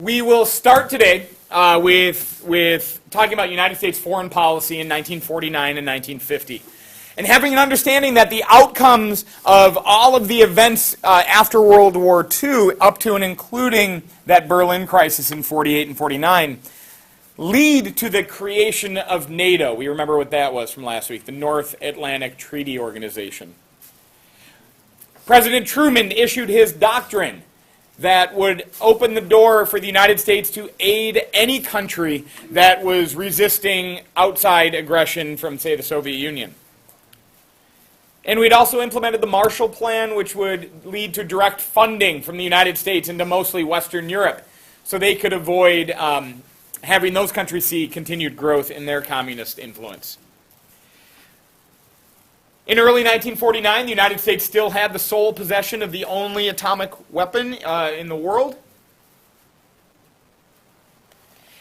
We will start today with talking about United States foreign policy in 1949 and 1950. And having an understanding that the outcomes of all of the events after World War II, up to and including that Berlin crisis in 48 and 49, lead to the creation of NATO. We remember what that was from last week, the North Atlantic Treaty Organization. President Truman issued his doctrine that would open the door for the United States to aid any country that was resisting outside aggression from, say, the Soviet Union. And we'd also implemented the Marshall Plan, which would lead to direct funding from the United States into mostly Western Europe, so they could avoid having those countries see continued growth in their communist influence. In early 1949, the United States still had the sole possession of the only atomic weapon in the world.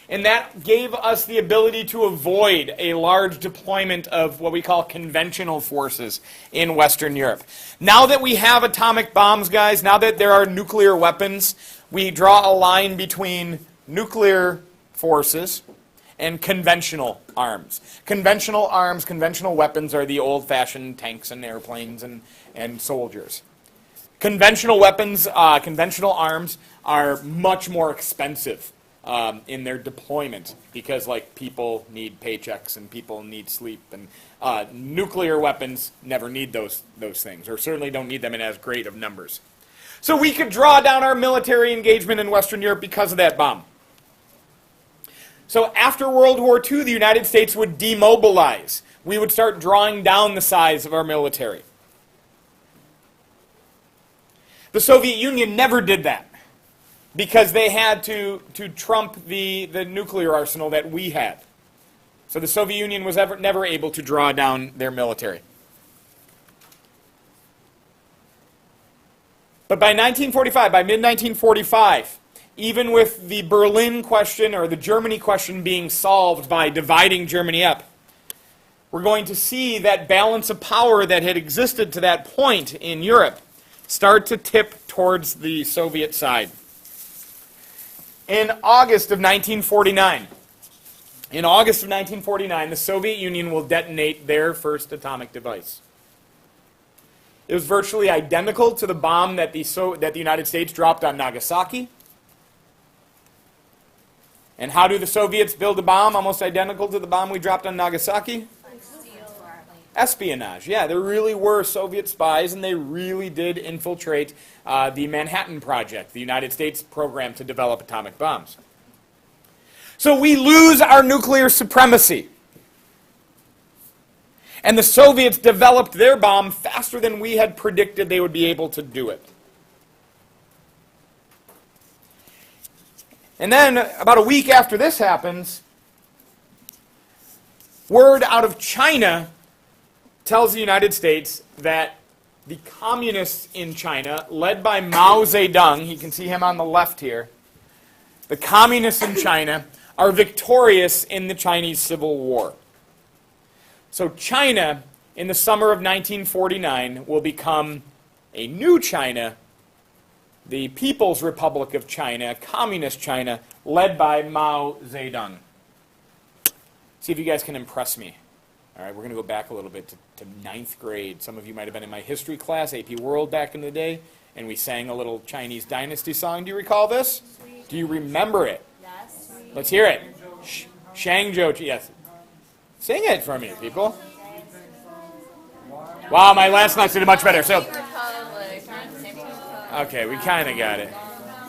And that gave us the ability to avoid a large deployment of what we call conventional forces in Western Europe. Now that we have atomic bombs, guys, now that there are nuclear weapons, we draw a line between nuclear forces and conventional arms. Conventional arms, conventional weapons are the old-fashioned tanks and airplanes and soldiers. Conventional weapons, conventional arms are much more expensive in their deployment because, like, people need paychecks and people need sleep. And nuclear weapons never need those things, or certainly don't need them in as great of numbers. So we could draw down our military engagement in Western Europe because of that bomb. So after World War II, the United States would demobilize. We would start drawing down the size of our military. The Soviet Union never did that because they had to trump the nuclear arsenal that we had. So the Soviet Union was never able to draw down their military. But by 1945, by mid-1945, even with the Berlin question or the Germany question being solved by dividing Germany up, we're going to see that balance of power that had existed to that point in Europe start to tip towards the Soviet side. In August of 1949, the Soviet Union will detonate their first atomic device. It was virtually identical to the bomb that the United States dropped on Nagasaki. And how do the Soviets build a bomb almost identical to the bomb we dropped on Nagasaki? Espionage. Yeah, there really were Soviet spies, and they really did infiltrate the Manhattan Project, the United States program to develop atomic bombs. So we lose our nuclear supremacy. And the Soviets developed their bomb faster than we had predicted they would be able to do it. And then, about a week after this happens, word out of China tells the United States that the communists in China, led by Mao Zedong, you can see him on the left here, the communists in China are victorious in the Chinese Civil War. So China, in the summer of 1949, will become a new China, the People's Republic of China, Communist China, led by Mao Zedong. See if you guys can impress me. All right, we're going to go back a little bit to 9th grade. Some of you might have been in my history class, AP World back in the day, and we sang a little Chinese dynasty song. Do you recall this? Do you remember it? Yes. Let's hear it. Shangzhou, yes. Sing it for me, people. Wow, my last night did much better. So. Okay, we kind of got it.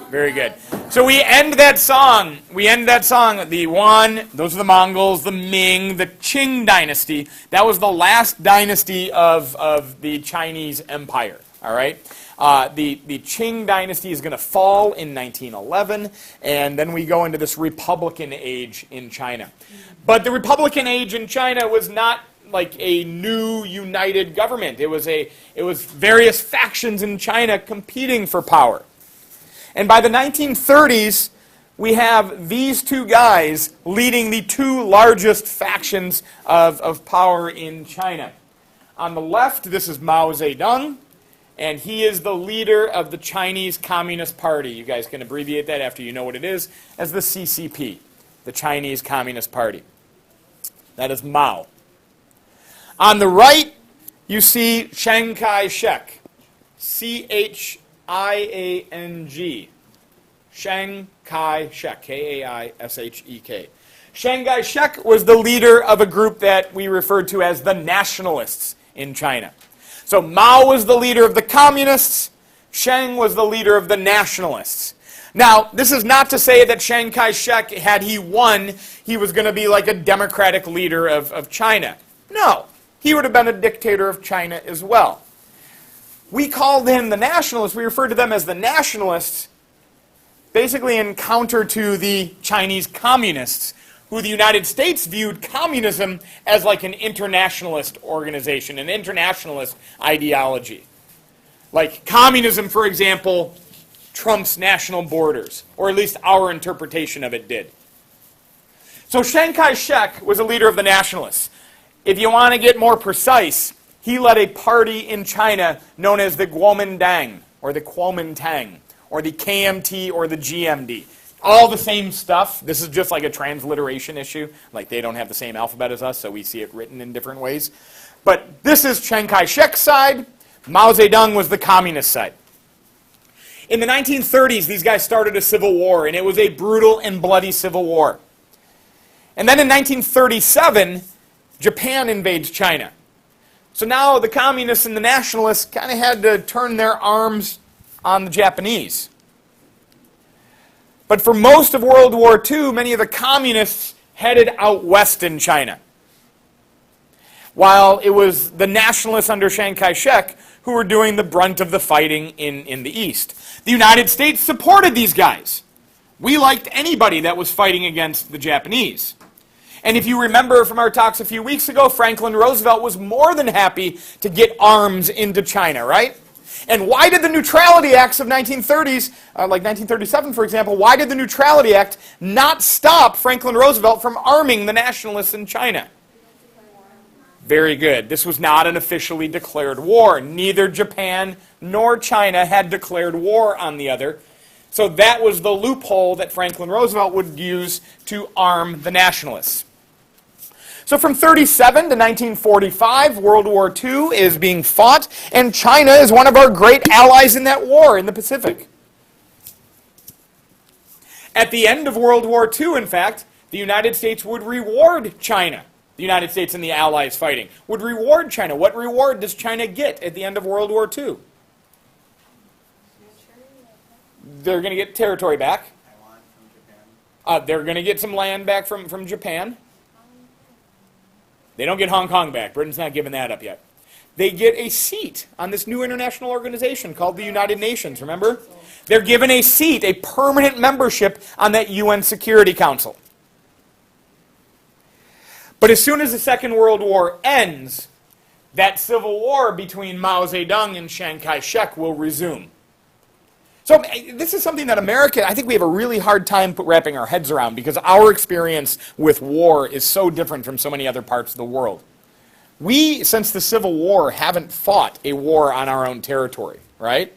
Very good. So we end that song. The Yuan, those are the Mongols, the Ming, the Qing dynasty. That was the last dynasty of the Chinese Empire. All right? The Qing dynasty is going to fall in 1911, and then we go into this Republican age in China. But the Republican age in China was not like a new united government. It was various factions in China competing for power. And by the 1930s, we have these two guys leading the two largest factions of power in China. On the left, this is Mao Zedong, And he is the leader of the Chinese Communist Party. You guys can abbreviate that after you know what it is, as the CCP, the Chinese Communist Party. That is Mao. On the right, you see Chiang Kaishek, C-H-I-A-N-G. Chiang Kaishek, K-A-I-S-H-E-K. Chiang Kaishek was the leader of a group that we referred to as the nationalists in China. So Mao was the leader of the communists, Chiang was the leader of the nationalists. Now, this is not to say that Chiang Kai-shek, had he won, he was going to be like a democratic leader of China. No, he would have been a dictator of China as well. We called him the nationalists, we referred to them as the nationalists, basically in counter to the Chinese communists, who the United States viewed communism as like an internationalist organization, an internationalist ideology. Like communism, for example, trumps national borders, or at least our interpretation of it did. So Chiang Kai-shek was a leader of the nationalists. If you want to get more precise, he led a party in China known as the Kuomintang, or the Kuomintang, or the KMT, or the GMD. All the same stuff. This is just like a transliteration issue. Like they don't have the same alphabet as us, so we see it written in different ways. But this is Chiang Kai-shek's side. Mao Zedong was the communist side. In the 1930s, these guys started a civil war, and it was a brutal and bloody civil war. And then in 1937, Japan invades China. So now the communists and the nationalists kind of had to turn their arms on the Japanese. But for most of World War II, many of the communists headed out west in China, while it was the nationalists under Chiang Kai-shek who were doing the brunt of the fighting in the east. The United States supported these guys. We liked anybody that was fighting against the Japanese. And if you remember from our talks a few weeks ago, Franklin Roosevelt was more than happy to get arms into China, right? And why did the Neutrality Acts of 1930s, like 1937 for example, why did the Neutrality Act not stop Franklin Roosevelt from arming the nationalists in China? Very good. This was not an officially declared war. Neither Japan nor China had declared war on the other. So that was the loophole that Franklin Roosevelt would use to arm the nationalists. So from 1937 to 1945, World War II is being fought, and China is one of our great allies in that war in the Pacific. At the end of World War II, in fact, the United States would reward China. The United States and the Allies fighting would reward China. What reward does China get at the end of World War II? They're going to get territory back. Taiwan from Japan. They're going to get some land back from Japan. They don't get Hong Kong back. Britain's not giving that up yet. They get a seat on this new international organization called the United Nations, remember? They're given a seat, a permanent membership on that UN Security Council. But as soon as the Second World War ends, that civil war between Mao Zedong and Chiang Kai-shek will resume. So this is something that America, I think we have a really hard time wrapping our heads around because our experience with war is so different from so many other parts of the world. We, since the Civil War, haven't fought a war on our own territory, right?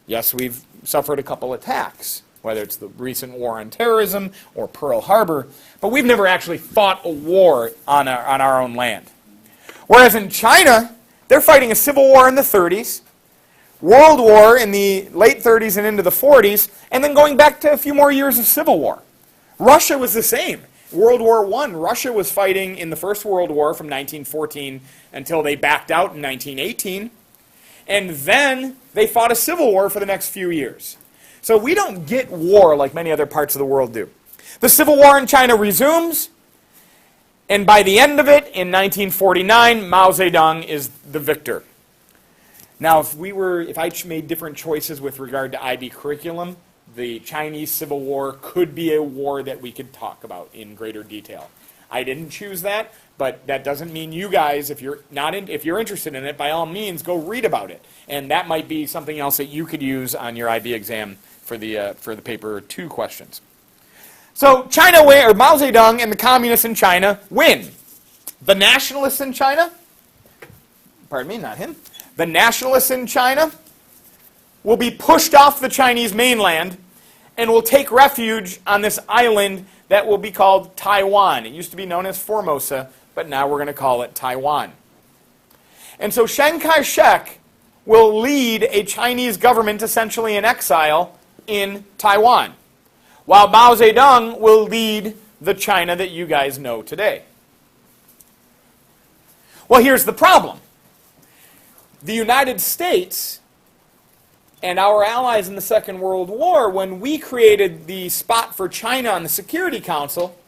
Yes, we've suffered a couple attacks, whether it's the recent war on terrorism or Pearl Harbor, but we've never actually fought a war on our own land. Whereas in China, they're fighting a civil war in the 30s, World War in the late 30s and into the 40s, and then going back to a few more years of civil war. Russia was the same. World War I, Russia was fighting in the First World War from 1914 until they backed out in 1918, and then they fought a civil war for the next few years. So we don't get war like many other parts of the world do. The Civil War in China resumes, and by the end of it, in 1949, Mao Zedong is the victor. Now, if I made different choices with regard to IB curriculum, the Chinese Civil War could be a war that we could talk about in greater detail. I didn't choose that, but that doesn't mean you guys, if you're interested in it, by all means, go read about it. And that might be something else that you could use on your IB exam for the paper 2 questions. So China or Mao Zedong and the communists in China win. The nationalists in China, pardon me, not him. the nationalists in China will be pushed off the Chinese mainland and will take refuge on this island that will be called Taiwan. It used to be known as Formosa, but now we're going to call it Taiwan. And so Chiang Kaishek will lead a Chinese government essentially in exile in Taiwan, while Mao Zedong will lead the China that you guys know today. Well, here's the problem. The United States and our allies in the Second World War, when we created the spot for China on the Security Council,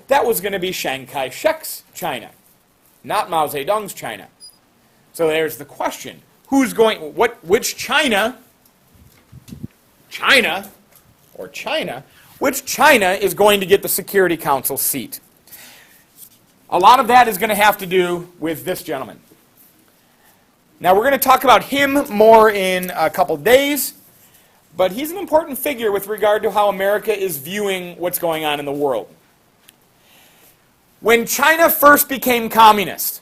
that was going to be Chiang Kai-shek's China, not Mao Zedong's China. So there's the question. Which China which China is going to get the Security Council seat? A lot of that is going to have to do with this gentleman. Now, we're going to talk about him more in a couple days, but he's an important figure with regard to how America is viewing what's going on in the world. When China first became communist,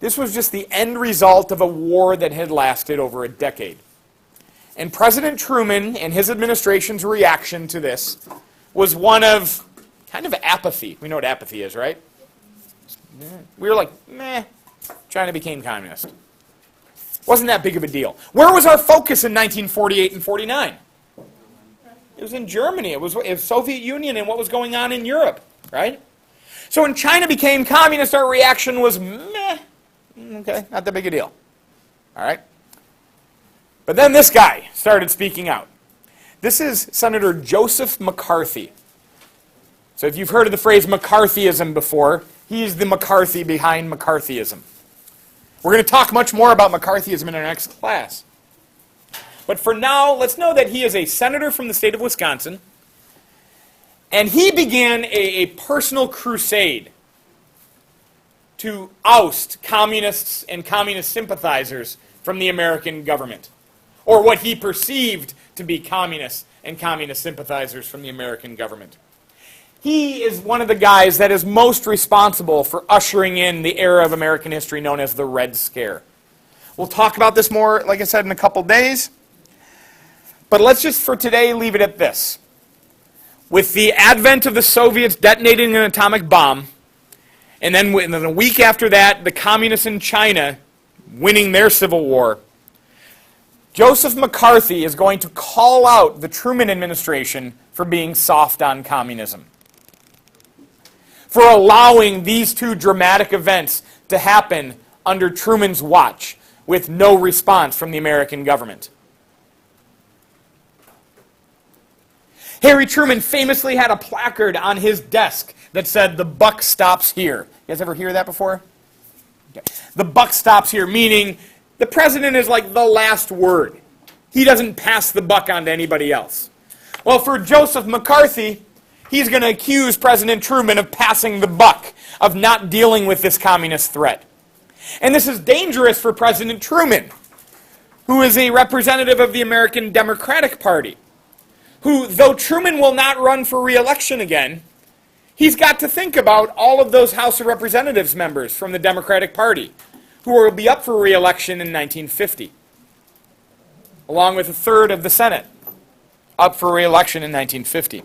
this was just the end result of a war that had lasted over a decade. And President Truman and his administration's reaction to this was one of kind of apathy. We know what apathy is, right? We were like, meh, China became communist. Wasn't that big of a deal. Where was our focus in 1948 and 49? It was in Germany. It was Soviet Union and what was going on in Europe, right? So when China became communist, our reaction was, meh, okay, not that big a deal. All right? But then this guy started speaking out. This is Senator Joseph McCarthy. So if you've heard of the phrase McCarthyism before, he's the McCarthy behind McCarthyism. We're going to talk much more about McCarthyism in our next class. But for now, let's know that he is a senator from the state of Wisconsin, and he began a personal crusade to oust communists and communist sympathizers from the American government, or what he perceived to be communists and communist sympathizers from the American government. He is one of the guys that is most responsible for ushering in the era of American history known as the Red Scare. We'll talk about this more, like I said, in a couple days. But let's just, for today, leave it at this. With the advent of the Soviets detonating an atomic bomb, and then a week after that, the communists in China winning their civil war, Joseph McCarthy is going to call out the Truman administration for being soft on communism, for allowing these two dramatic events to happen under Truman's watch with no response from the American government. Harry Truman famously had a placard on his desk that said, "The buck stops here." You guys ever hear that before? Okay. The buck stops here, meaning the president is like the last word. He doesn't pass the buck on to anybody else. Well, for Joseph McCarthy, he's going to accuse President Truman of passing the buck, of not dealing with this communist threat. And this is dangerous for President Truman, who is a representative of the American Democratic Party, who, though Truman will not run for re-election again, he's got to think about all of those House of Representatives members from the Democratic Party who will be up for re-election in 1950, along with a third of the Senate up for re-election in 1950.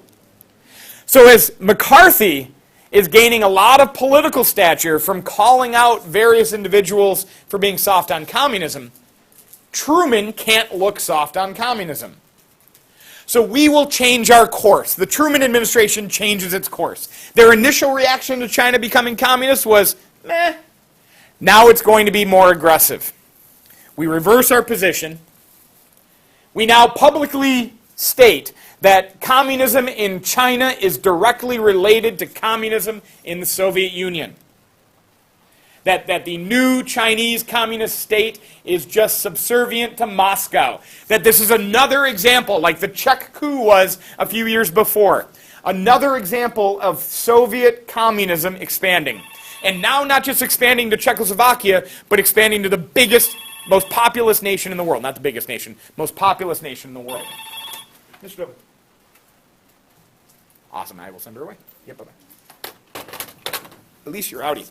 So as McCarthy is gaining a lot of political stature from calling out various individuals for being soft on communism, Truman can't look soft on communism. So we will change our course. The Truman administration changes its course. Their initial reaction to China becoming communist was, meh. Now it's going to be more aggressive. We reverse our position. We now publicly state that communism in China is directly related to communism in the Soviet Union. That the new Chinese communist state is just subservient to Moscow. That this is another example, like the Czech coup was a few years before, another example of Soviet communism expanding. And now not just expanding to Czechoslovakia, but expanding to the biggest, most populous nation in the world. Not the biggest nation, most populous nation in the world. Mr. Dover. Awesome, I will send her away. Yep, bye-bye. At least you're outie.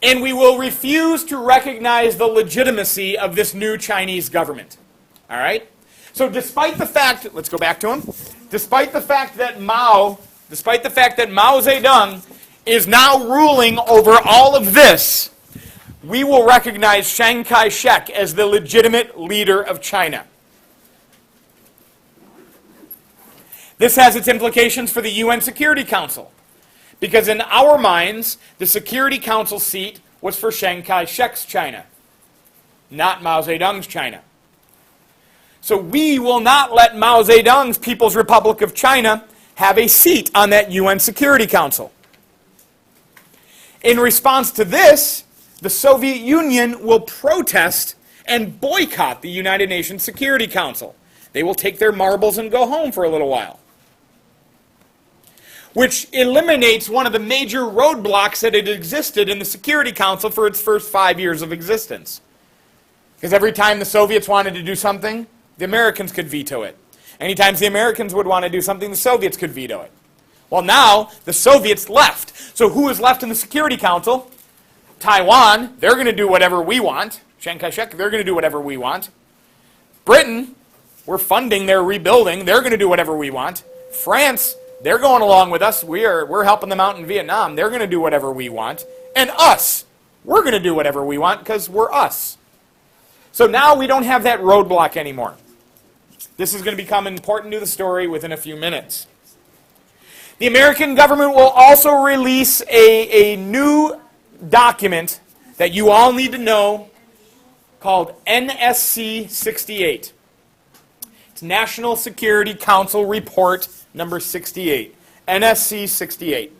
And we will refuse to recognize the legitimacy of this new Chinese government. All right? So despite the fact, let's go back to him. Despite the fact that Mao Zedong is now ruling over all of this, we will recognize Chiang Kaishek as the legitimate leader of China. This has its implications for the UN Security Council, because in our minds, the Security Council seat was for Chiang Kai-shek's China, not Mao Zedong's China. So we will not let Mao Zedong's People's Republic of China have a seat on that UN Security Council. In response to this, the Soviet Union will protest and boycott the United Nations Security Council. They will take their marbles and go home for a little while, which eliminates one of the major roadblocks that had existed in the Security Council for its first 5 years of existence. Because every time the Soviets wanted to do something, the Americans could veto it. Anytime the Americans would want to do something, the Soviets could veto it. Well, now the Soviets left. So who is left in the Security Council? Taiwan, they're going to do whatever we want. Chiang Kaishek, they're going to do whatever we want. Britain, we're funding their rebuilding. They're going to do whatever we want. France, they're going along with us. We're helping them out in Vietnam. They're going to do whatever we want. And us, we're going to do whatever we want because we're us. So now we don't have that roadblock anymore. This is going to become important to the story within a few minutes. The American government will also release a new document that you all need to know called NSC 68. It's National Security Council Report number 68. NSC 68.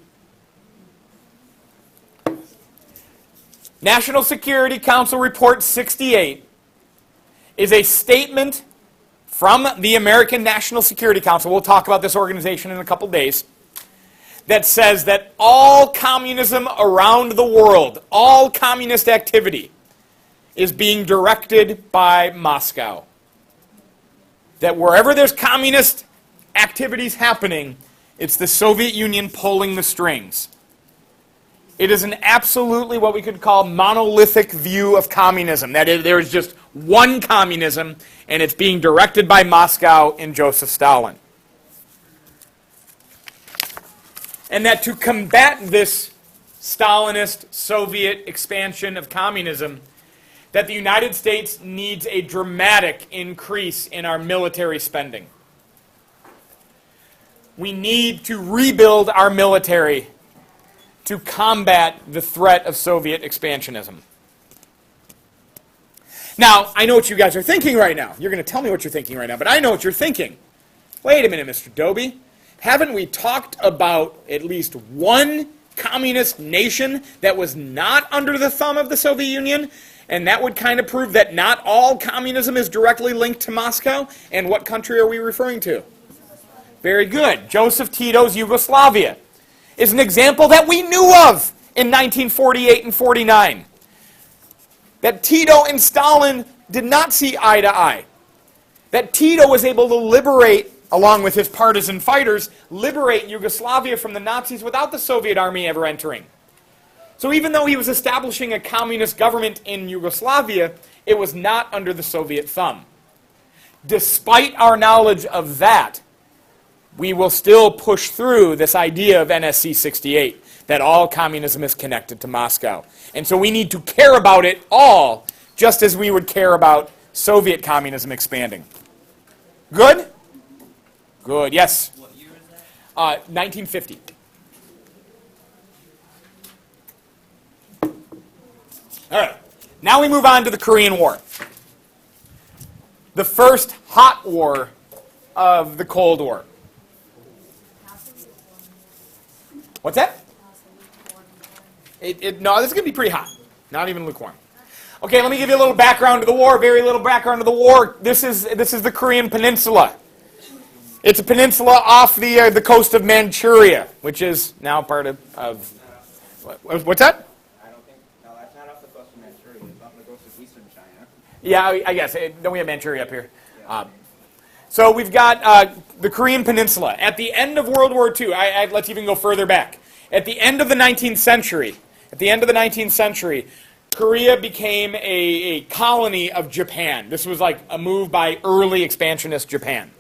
National Security Council Report 68 is a statement from the American National Security Council. We'll talk about this organization in a couple days. That says that all communism around the world, all communist activity, is being directed by Moscow. That wherever there's communist activities happening, it's the Soviet Union pulling the strings. It is an absolutely what we could call monolithic view of communism. That is, there is just one communism, and it's being directed by Moscow and Joseph Stalin. And that to combat this Stalinist Soviet expansion of communism, that the United States needs a dramatic increase in our military spending. We need to rebuild our military to combat the threat of Soviet expansionism. Now, I know what you guys are thinking right now. You're going to tell me what you're thinking right now, but I know what you're thinking. Wait a minute, Mr. Dobie. Haven't we talked about at least one communist nation that was not under the thumb of the Soviet Union? And that would kind of prove that not all communism is directly linked to Moscow. And what country are we referring to? Very good. Joseph Tito's Yugoslavia is an example that we knew of in 1948 and 49. That Tito and Stalin did not see eye to eye. That Tito was able to liberate, along with his partisan fighters, liberate Yugoslavia from the Nazis without the Soviet army ever entering. So even though he was establishing a communist government in Yugoslavia, it was not under the Soviet thumb. Despite our knowledge of that, we will still push through this idea of NSC 68, that all communism is connected to Moscow. And so we need to care about it all, just as we would care about Soviet communism expanding. Good? Good, yes. What year is that? 1950. All right. Now we move on to the Korean War. The first hot war of the Cold War. What's that? No, this is going to be pretty hot. Not even lukewarm. Okay, let me give you a little background to the war. Very little background to the war. This is the Korean Peninsula. It's a peninsula off the coast of Manchuria, which is now part of what's that? I don't think, no, that's not off the coast of Manchuria. It's off the coast of eastern China. Yeah, I guess. Don't we have Manchuria up here? Yeah. So we've got the Korean Peninsula. At the end of World War II, let's even go further back. At the end of the 19th century, At the end of the 19th century, Korea became a colony of Japan. This was like a move by early expansionist Japan.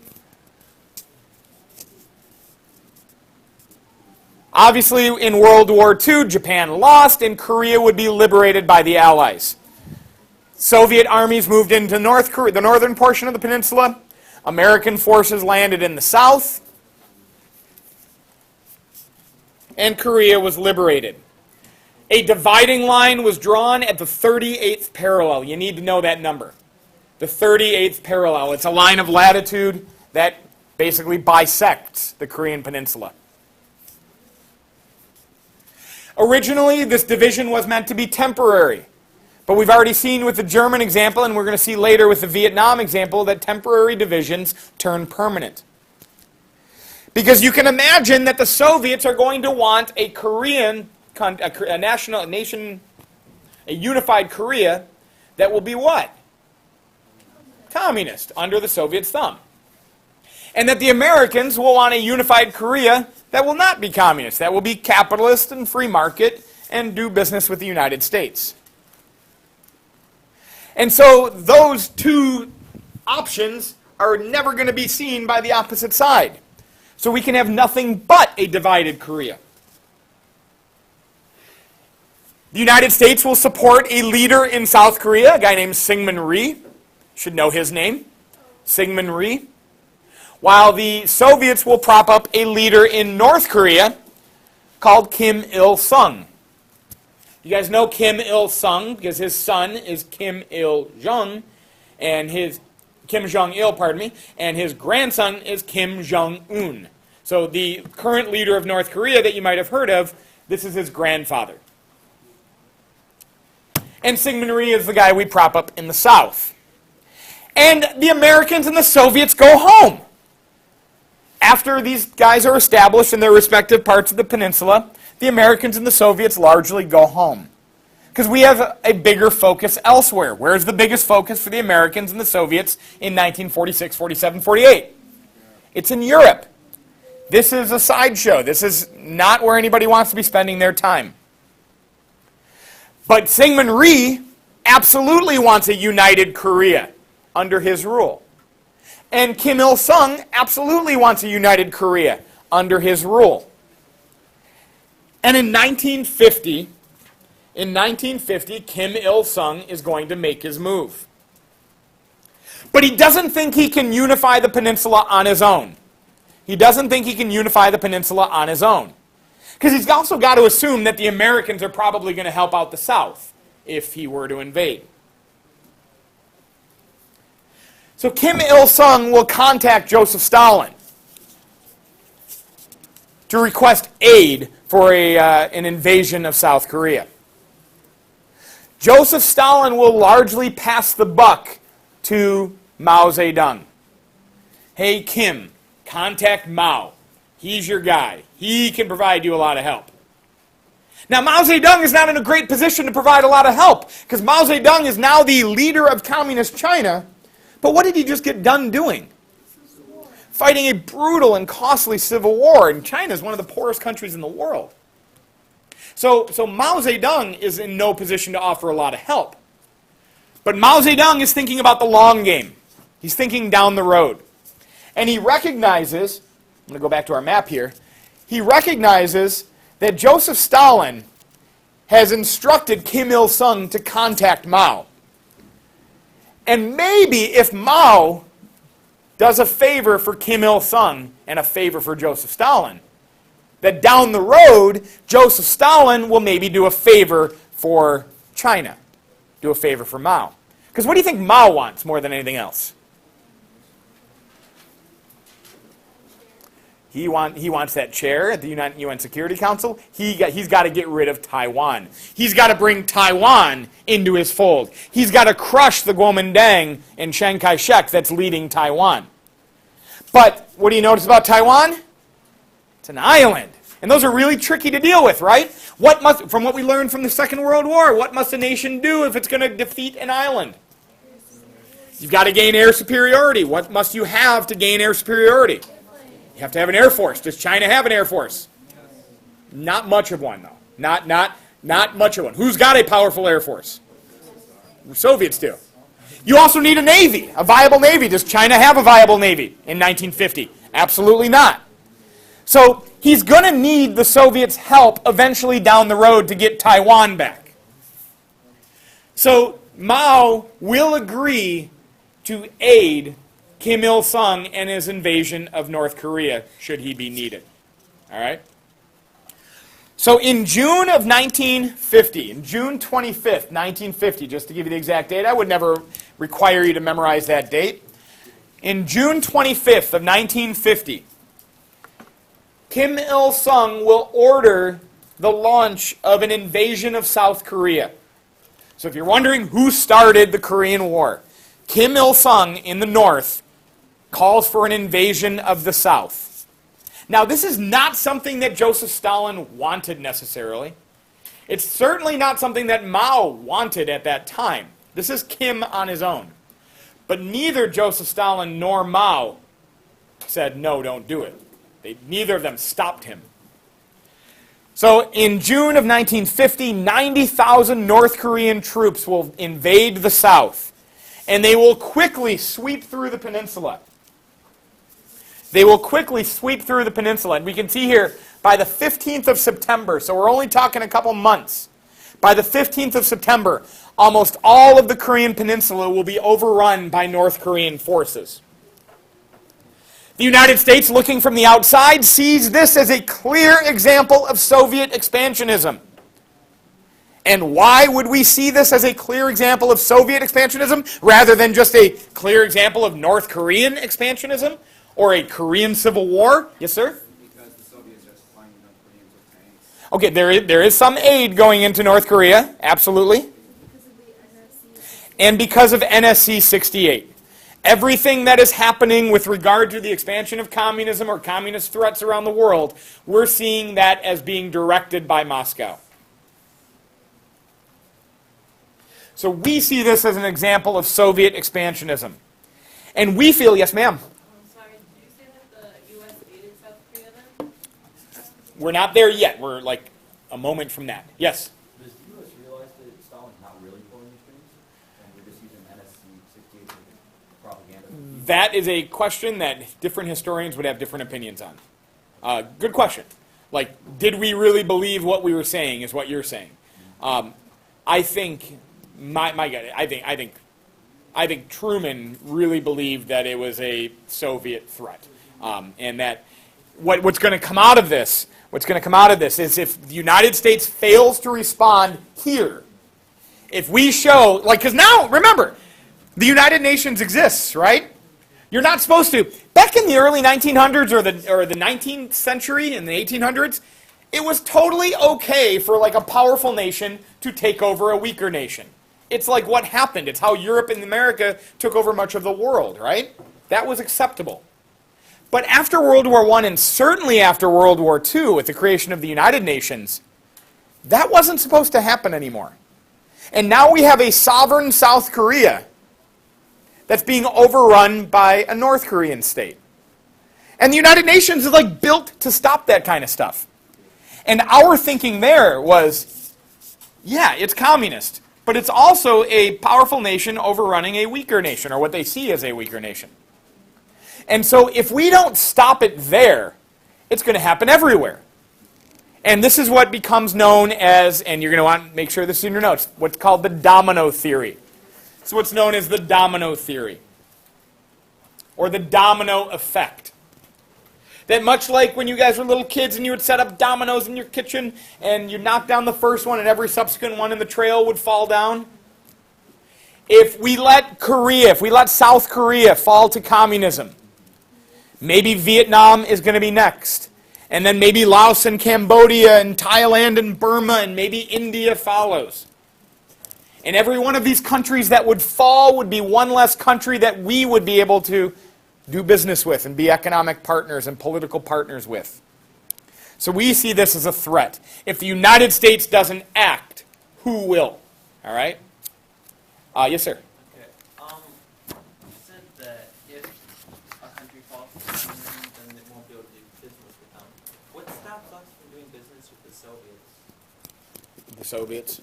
Obviously, in World War II, Japan lost, and Korea would be liberated by the Allies. Soviet armies moved into the northern portion of the peninsula. American forces landed in the south. And Korea was liberated. A dividing line was drawn at the 38th parallel. You need to know that number. The 38th parallel. It's a line of latitude that basically bisects the Korean peninsula. Originally, this division was meant to be temporary. But we've already seen with the German example, and we're going to see later with the Vietnam example, that temporary divisions turn permanent. Because you can imagine that the Soviets are going to want a unified Korea that will be what? Communist, under the Soviets' thumb. And that the Americans will want a unified Korea that will not be communist, that will be capitalist and free market and do business with the United States. And so those two options are never going to be seen by the opposite side. So we can have nothing but a divided Korea. The United States will support a leader in South Korea, a guy named Syngman Rhee. Should know his name, Syngman Rhee. While the Soviets will prop up a leader in North Korea called Kim Il-sung. You guys know Kim Il-sung because his son is Kim Il-jung, and Kim Jong-il, pardon me, and his grandson is Kim Jong-un. So the current leader of North Korea that you might have heard of, this is his grandfather. And Syngman Rhee is the guy we prop up in the South. And the Americans and the Soviets go home. After these guys are established in their respective parts of the peninsula, the Americans and the Soviets largely go home. Because we have a bigger focus elsewhere. Where's the biggest focus for the Americans and the Soviets in 1946, 47, 48? It's in Europe. This is a sideshow. This is not where anybody wants to be spending their time. But Syngman Rhee absolutely wants a united Korea under his rule. And Kim Il-sung absolutely wants a united Korea under his rule. And in 1950, Kim Il-sung is going to make his move. But he doesn't think he can unify the peninsula on his own. Because he's also got to assume that the Americans are probably going to help out the South if he were to invade. So Kim Il-sung will contact Joseph Stalin to request aid for an invasion of South Korea. Joseph Stalin will largely pass the buck to Mao Zedong. Hey, Kim, contact Mao. He's your guy. He can provide you a lot of help. Now, Mao Zedong is not in a great position to provide a lot of help, because Mao Zedong is now the leader of communist China. But what did he just get done doing? Fighting a brutal and costly civil war, and China is one of the poorest countries in the world. So Mao Zedong is in no position to offer a lot of help. But Mao Zedong is thinking about the long game. He's thinking down the road. And he recognizes, I'm going to go back to our map here, he recognizes that Joseph Stalin has instructed Kim Il-sung to contact Mao. And maybe if Mao does a favor for Kim Il-sung and a favor for Joseph Stalin, that down the road, Joseph Stalin will maybe do a favor for China, do a favor for Mao. Because what do you think Mao wants more than anything else? He wants that chair at the UN Security Council. He's got to get rid of Taiwan. He's got to bring Taiwan into his fold. He's got to crush the Kuomintang and Chiang Kaishek that's leading Taiwan. But what do you notice about Taiwan? It's an island. And those are really tricky to deal with, right? From what we learned from the Second World War, what must a nation do if it's going to defeat an island? You've got to gain air superiority. What must you have to gain air superiority? You have to have an air force. Does China have an air force? Not much of one, though. Not Not much of one. Who's got a powerful Air Force? Soviets do. You also need a Navy, a viable Navy. Does China have a viable Navy in 1950? Absolutely not. So he's going to need the Soviets' help eventually down the road to get Taiwan back. So Mao will agree to aid Kim Il-sung and his invasion of North Korea, should he be needed. All right? So in June of 1950, in June 25th, 1950, just to give you the exact date, I would never require you to memorize that date. In June 25th of 1950, Kim Il-sung will order the launch of an invasion of South Korea. So if you're wondering who started the Korean War, Kim Il-sung in the north calls for an invasion of the South. Now, this is not something that Joseph Stalin wanted necessarily. It's certainly not something that Mao wanted at that time. This is Kim on his own. But neither Joseph Stalin nor Mao said, no, don't do it. Neither of them stopped him. So in June of 1950, 90,000 North Korean troops will invade the South. And they will quickly sweep through the peninsula. They will quickly sweep through the peninsula. And we can see here, by the 15th of September, so we're only talking a couple months, by the 15th of September, almost all of the Korean peninsula will be overrun by North Korean forces. The United States, looking from the outside, sees this as a clear example of Soviet expansionism. And why would we see this as a clear example of Soviet expansionism rather than just a clear example of North Korean expansionism or a Korean Civil War? Yes, sir? Because the Soviets are supplying North Koreans with tanks. Okay, there is some aid going into North Korea, absolutely. And because of NSC 68. Everything that is happening with regard to the expansion of communism or communist threats around the world, we're seeing that as being directed by Moscow. So we see this as an example of Soviet expansionism. And we feel, yes ma'am? I'm sorry, did you say that the U.S. aided South Korea then? We're not there yet. We're like a moment from that. Yes? Does the U.S. realize that Stalin's not really pulling the strings? And we're just using NSC 68 as propaganda? That is a question that different historians would have different opinions on. Good question. Like, did we really believe what we were saying is what you're saying? I think, I think Truman really believed that it was a Soviet threat. And that what's going to come out of this, is if the United States fails to respond here, if we show, like, because now, remember, the United Nations exists, right? You're not supposed to. Back in the early 1900s or the 19th century, in the 1800s, it was totally okay for like a powerful nation to take over a weaker nation. It's like what happened. It's how Europe and America took over much of the world, right? That was acceptable. But after World War I and certainly after World War II with the creation of the United Nations, that wasn't supposed to happen anymore. And now we have a sovereign South Korea that's being overrun by a North Korean state. And the United Nations is like built to stop that kind of stuff. And our thinking there was, yeah, it's communist, but it's also a powerful nation overrunning a weaker nation, or what they see as a weaker nation. And so if we don't stop it there, it's going to happen everywhere. And this is what becomes known as, and you're going to want to make sure this is in your notes, what's called the domino theory. It's what's known as the domino theory, or the domino effect. That much like when you guys were little kids and you would set up dominoes in your kitchen and you knock down the first one and every subsequent one in the trail would fall down. If we let South Korea fall to communism, maybe Vietnam is going to be next. And then maybe Laos and Cambodia and Thailand and Burma and maybe India follows. And every one of these countries that would fall would be one less country that we would be able to do business with and be economic partners and political partners with. So we see this as a threat. If the United States doesn't act, who will? All right? Yes, sir. Okay. You said that if a country falls to communism, then it won't be able to do business with them. What stops us from doing business with the Soviets? The Soviets.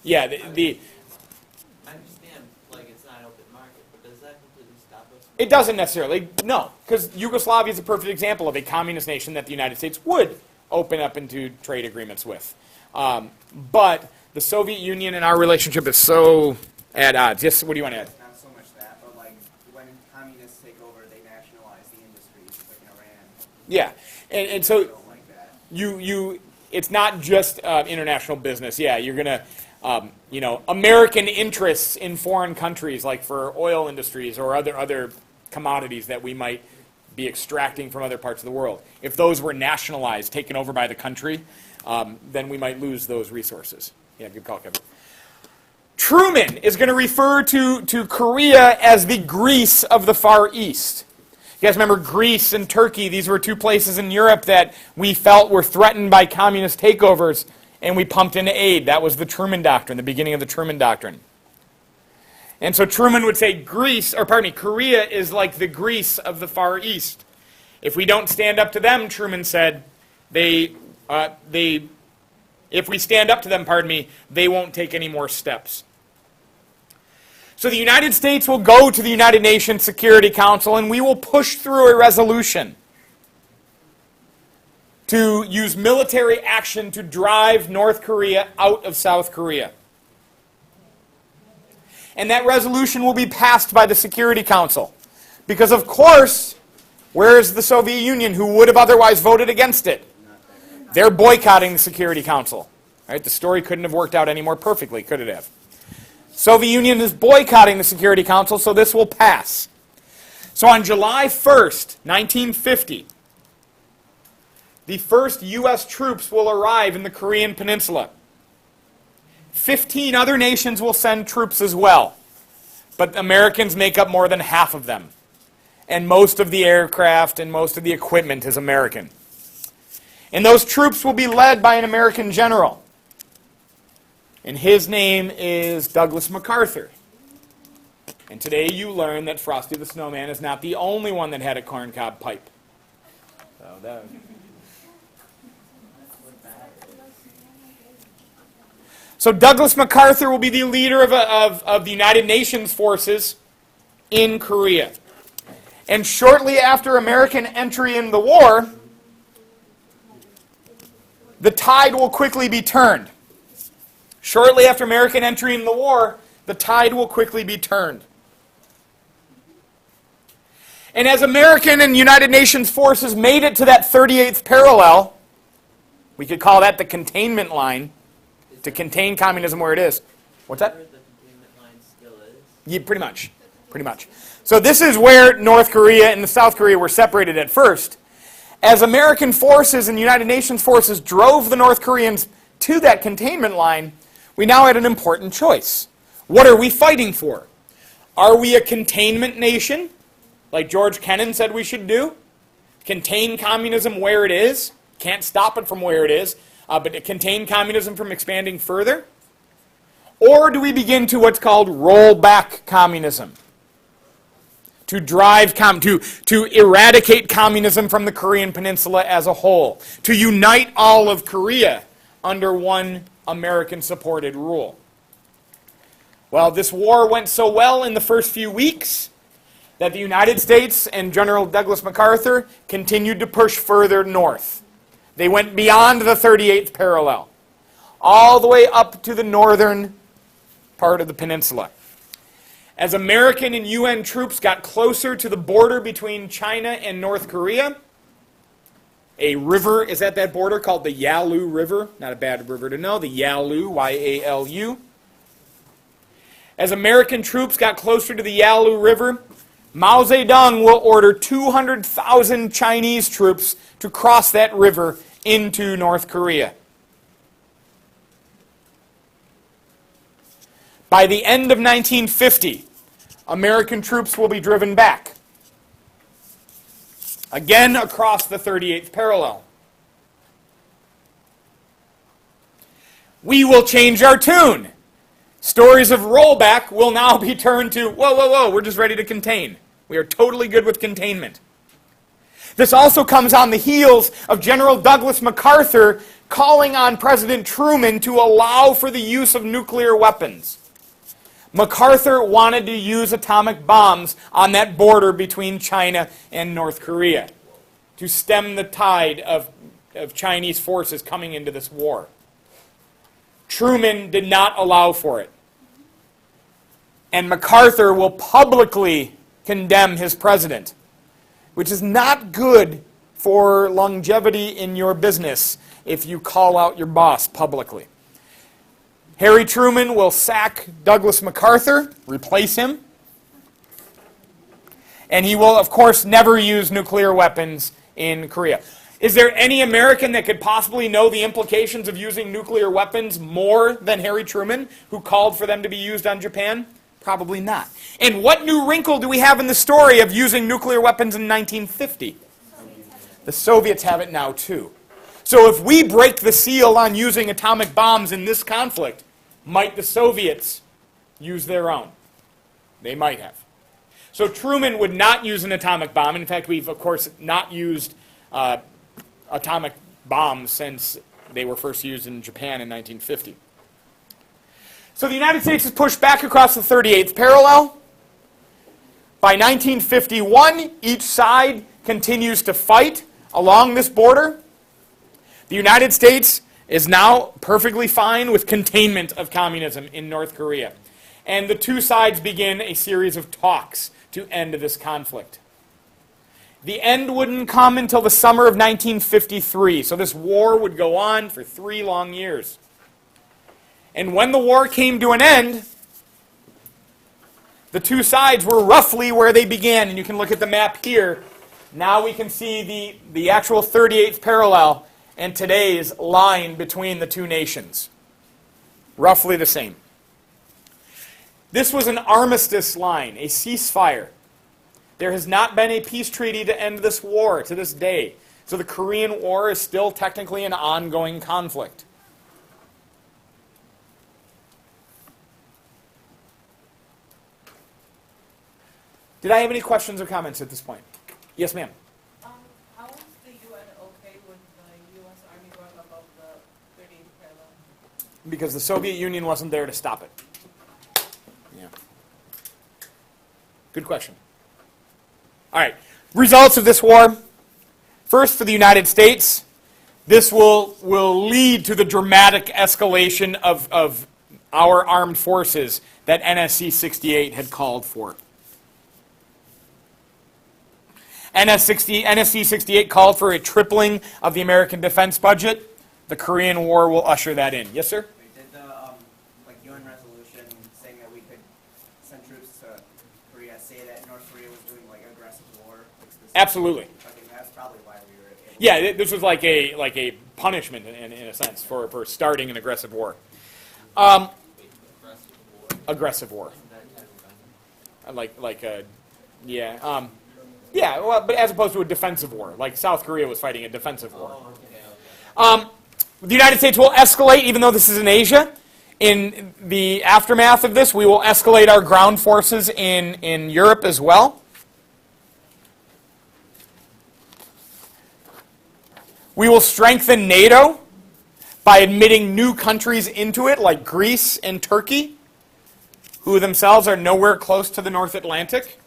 Yeah, the I understand, like, it's not open market, but does that completely stop us? it doesn't necessarily, no, because Yugoslavia is a perfect example of a communist nation that the United States would open up into trade agreements with. But the Soviet Union and our relationship is so at odds. Yes, what do you want to add? Not so much that, but like when communists take over, they nationalize the industries, like in Iran. Yeah, and I so don't like that. it's not just international business. Yeah, you're gonna, American interests in foreign countries, like for oil industries or other commodities that we might be extracting from other parts of the world. If those were nationalized, taken over by the country, then we might lose those resources. Yeah, good call, Kevin. Truman is going to refer to Korea as the Greece of the Far East. You guys remember Greece and Turkey? These were two places in Europe that we felt were threatened by communist takeovers, and we pumped into aid. That was the Truman Doctrine, the beginning of the Truman Doctrine. And so Truman would say Korea is like the Greece of the Far East. If we don't stand up to them, Truman said, if we stand up to them, they won't take any more steps. So the United States will go to the United Nations Security Council and we will push through a resolution to use military action to drive North Korea out of South Korea. And that resolution will be passed by the Security Council. Because of course, where is the Soviet Union who would have otherwise voted against it? They're boycotting the Security Council. Right? The story couldn't have worked out any more perfectly, could it have? Soviet Union is boycotting the Security Council, so this will pass. So on July 1st, 1950, the first U.S. troops will arrive in the Korean Peninsula. 15 other nations will send troops as well, but Americans make up more than half of them. And most of the aircraft and most of the equipment is American. And those troops will be led by an American general. And his name is Douglas MacArthur. And today you learn that Frosty the Snowman is not the only one that had a corncob pipe. So Douglas MacArthur will be the leader of the United Nations forces in Korea. And shortly after American entry in the war, the tide will quickly be turned. Shortly after American entry in the war, the tide will quickly be turned. And as American and United Nations forces made it to that 38th parallel, we could call that the containment line, to contain communism where it is. What's that? Where the containment line still is? Yeah, pretty much. Pretty much. So this is where North Korea and South Korea were separated at first. As American forces and United Nations forces drove the North Koreans to that containment line, we now had an important choice. What are we fighting for? Are we a containment nation, like George Kennan said we should do? Contain communism where it is, can't stop it from where it is, but contain communism from expanding further? Or do we begin to what's called roll back communism? To drive to eradicate communism from the Korean Peninsula as a whole. To unite all of Korea under one American-supported rule. Well, this war went so well in the first few weeks that the United States and General Douglas MacArthur continued to push further north. They went beyond the 38th parallel, all the way up to the northern part of the peninsula. As American and UN troops got closer to the border between China and North Korea, a river is at that border called the Yalu River. Not a bad river to know, the Yalu, Y-A-L-U. As American troops got closer to the Yalu River, Mao Zedong will order 200,000 Chinese troops to cross that river into North Korea. By the end of 1950, American troops will be driven back. Again, across the 38th parallel. We will change our tune. Stories of rollback will now be turned to, whoa, whoa, whoa, we're just ready to contain. We are totally good with containment. This also comes on the heels of General Douglas MacArthur calling on President Truman to allow for the use of nuclear weapons. MacArthur wanted to use atomic bombs on that border between China and North Korea to stem the tide of Chinese forces coming into this war. Truman did not allow for it. And MacArthur will publicly condemn his president, which is not good for longevity in your business if you call out your boss publicly. Harry Truman will sack Douglas MacArthur, replace him, and he will, of course, never use nuclear weapons in Korea. Is there any American that could possibly know the implications of using nuclear weapons more than Harry Truman, who called for them to be used on Japan? Probably not. And what new wrinkle do we have in the story of using nuclear weapons in 1950? The Soviets have it now too. So if we break the seal on using atomic bombs in this conflict, might the Soviets use their own? They might have. So Truman would not use an atomic bomb. In fact, we've, of course, not used atomic bombs since they were first used in Japan in 1950. So the United States is pushed back across the 38th parallel. By 1951, each side continues to fight along this border. The United States is now perfectly fine with containment of communism in North Korea. And the two sides begin a series of talks to end this conflict. The end wouldn't come until the summer of 1953, so this war would go on for 3 long years. And when the war came to an end, the two sides were roughly where they began. And you can look at the map here. Now we can see the actual 38th parallel and today's line between the two nations. Roughly the same. This was an armistice line, a ceasefire. There has not been a peace treaty to end this war to this day. So the Korean War is still technically an ongoing conflict. Did I have any questions or comments at this point? Yes, ma'am. How is the UN okay with the U.S. Army going above the 38th parallel? Because the Soviet Union wasn't there to stop it. Yeah. Good question. All right. Results of this war. First, for the United States, this will lead to the dramatic escalation of our armed forces that NSC 68 had called for. NSC 68 called for a tripling of the American defense budget. The Korean War will usher that in. Yes, sir? Did the UN resolution saying that we could send troops to Korea say that North Korea was doing aggressive war? Absolutely. Okay, that's probably why we were able Yeah, this was like a punishment in a sense for starting an aggressive war. Aggressive war. Yeah, well, but as opposed to a defensive war, like South Korea was fighting a defensive war. The United States will escalate, even though this is in Asia. In the aftermath of this, we will escalate our ground forces in Europe as well. We will strengthen NATO by admitting new countries into it, like Greece and Turkey, who themselves are nowhere close to the North Atlantic.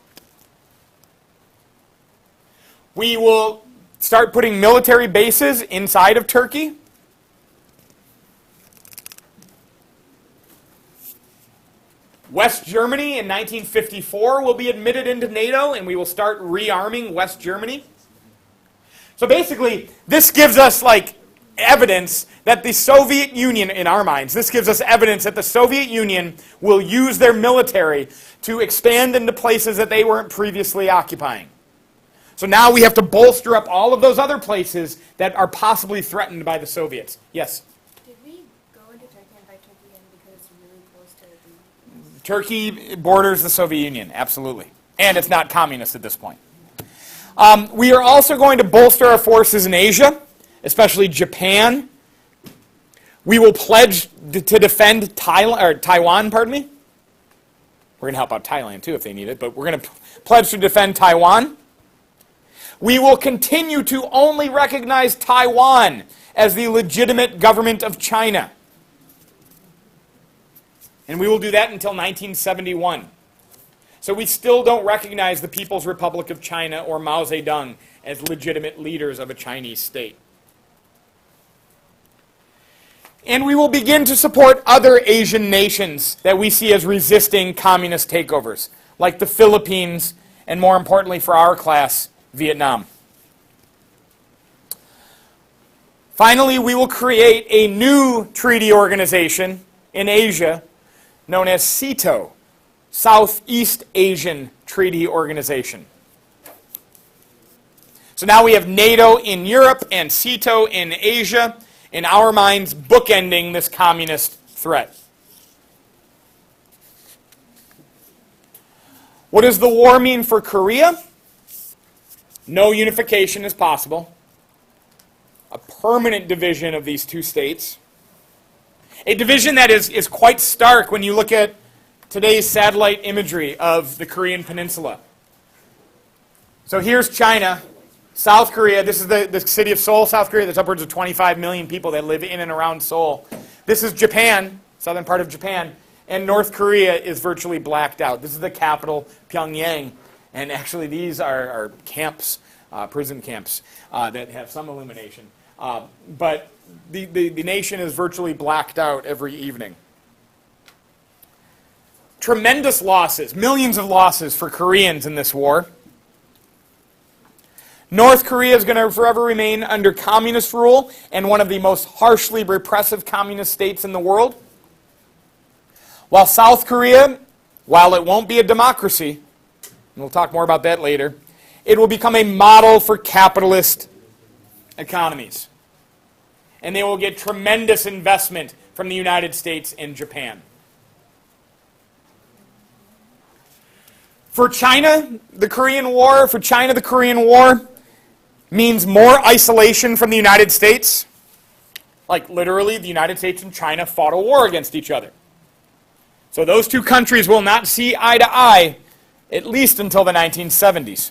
We will start putting military bases inside of Turkey. West Germany in 1954 will be admitted into NATO, and we will start rearming West Germany. So basically, this gives us evidence that the Soviet Union, in our minds, this gives us evidence that the Soviet Union will use their military to expand into places that they weren't previously occupying. So now we have to bolster up all of those other places that are possibly threatened by the Soviets. Yes? Did we go into Turkey and fight Turkey in because it's really close to the... Turkey borders the Soviet Union, absolutely. And it's not communist at this point. We are also going to bolster our forces in Asia, especially Japan. We will pledge to defend Taiwan, pardon me. We're going to help out Thailand too if they need it, but we're going to pledge to defend Taiwan. We will continue to only recognize Taiwan as the legitimate government of China. And we will do that until 1971. So we still don't recognize the People's Republic of China or Mao Zedong as legitimate leaders of a Chinese state. And we will begin to support other Asian nations that we see as resisting communist takeovers, like the Philippines, and more importantly for our class, Vietnam. Finally, we will create a new treaty organization in Asia known as SEATO, Southeast Asian Treaty Organization. So now we have NATO in Europe and SEATO in Asia, in our minds bookending this communist threat. What does the war mean for Korea? No unification is possible. A permanent division of these two states. A division that is quite stark when you look at today's satellite imagery of the Korean Peninsula. So here's China, South Korea. This is the city of Seoul, South Korea. There's upwards of 25 million people that live in and around Seoul. This is Japan, southern part of Japan. And North Korea is virtually blacked out. This is the capital, Pyongyang. And actually these are camps, prison camps, that have some illumination. But the nation is virtually blacked out every evening. Tremendous losses, millions of losses for Koreans in this war. North Korea is going to forever remain under communist rule and one of the most harshly repressive communist states in the world. While South Korea, while it won't be a democracy, and we'll talk more about that later, it will become a model for capitalist economies. And they will get tremendous investment from the United States and Japan. For China, the Korean War means more isolation from the United States. Like literally, the United States and China fought a war against each other. So those two countries will not see eye to eye, at least until the 1970s.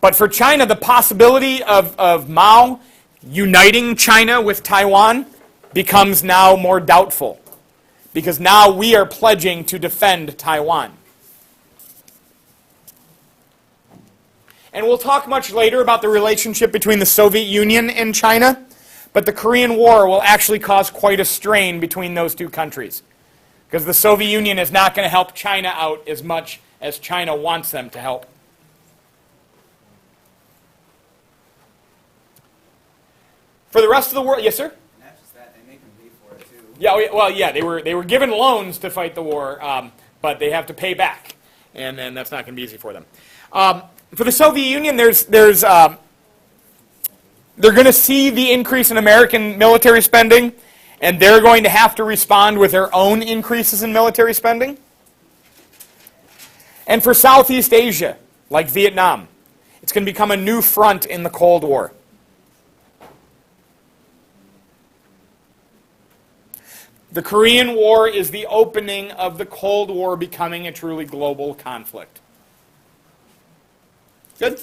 But for China, the possibility of Mao uniting China with Taiwan becomes now more doubtful, because now we are pledging to defend Taiwan. And we'll talk much later about the relationship between the Soviet Union and China, but the Korean War will actually cause quite a strain between those two countries, because the Soviet Union is not going to help China out as much as China wants them to help. For the rest of the world, yes, sir? Not just that, they make them pay for it too. Yeah, well, yeah, they were given loans to fight the war, but they have to pay back, and that's not going to be easy for them. For the Soviet Union, they're going to see the increase in American military spending, and they're going to have to respond with their own increases in military spending. And for Southeast Asia, like Vietnam, it's going to become a new front in the Cold War. The Korean War is the opening of the Cold War becoming a truly global conflict. Good?